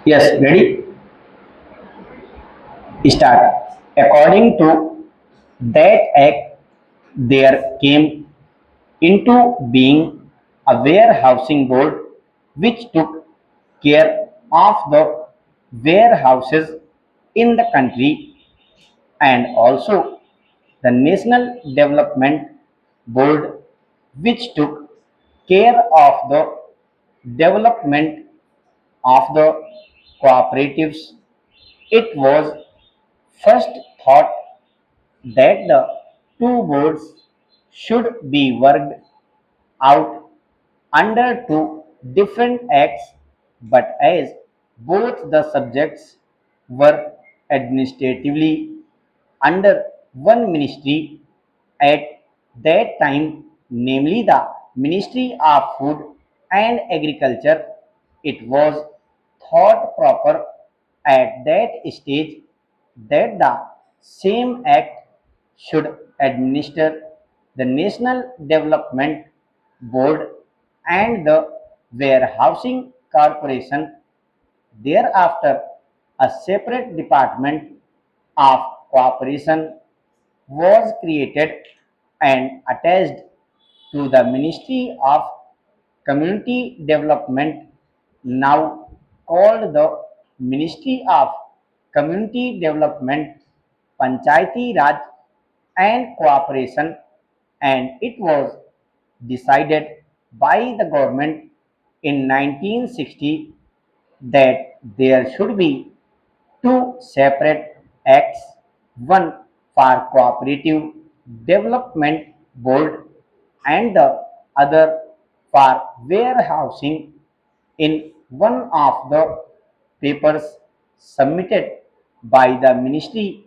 Yes, ready? Start. According to that act, there came into being a warehousing board which took care of the warehouses in the country, and also the National Development Board which took care of the development of the cooperatives. It was first thought that the two boards should be worked out under two different acts, but as both the subjects were administratively under one ministry at that time, namely the Ministry of Food and Agriculture, it was thought proper at that stage that the same act should administer the National Development Board and the Warehousing Corporation. Thereafter, a separate department of cooperation was created and attached to the Ministry of Community Development, now called the Ministry of Community Development, Panchayati Raj and Cooperation, and it was decided by the government in 1960 that there should be two separate acts, one for cooperative development board and the other for warehousing. In one of the papers submitted by the Ministry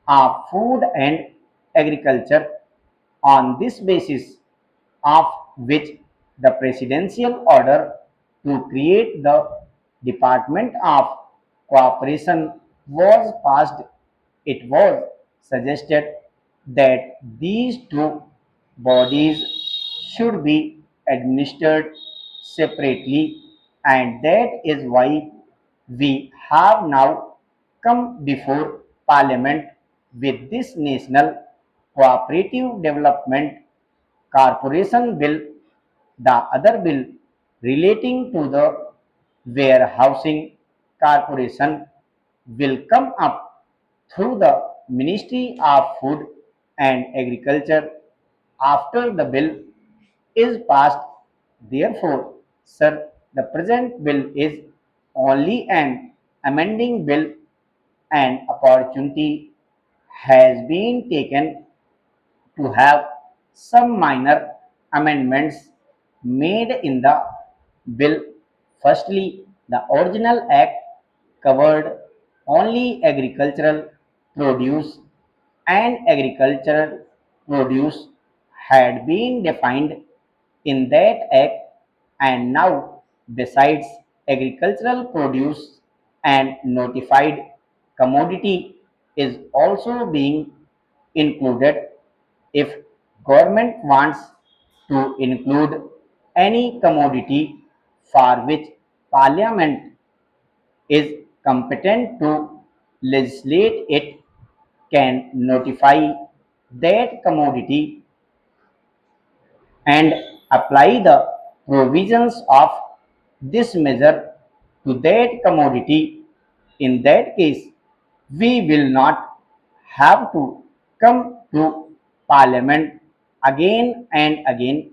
of Food and Agriculture, on this basis of which the presidential order to create the Department of Cooperation was passed, it was suggested that these two bodies should be administered separately, and that is why we have now come before Parliament with this National Cooperative Development Corporation Bill. The other bill relating to the Warehousing Corporation will come up through the Ministry of Food and Agriculture after the bill is passed. Therefore, sir, the present bill is only an amending bill. An opportunity has been taken to have some minor amendments made in the bill. Firstly, the original act covered only agricultural produce, and agricultural produce had been defined in that act, and now besides agricultural produce, and notified commodity is also being included. If government wants to include any commodity for which parliament is competent to legislate, it can notify that commodity and apply the provisions of this measure to that commodity. In that case, we will not have to come to Parliament again and again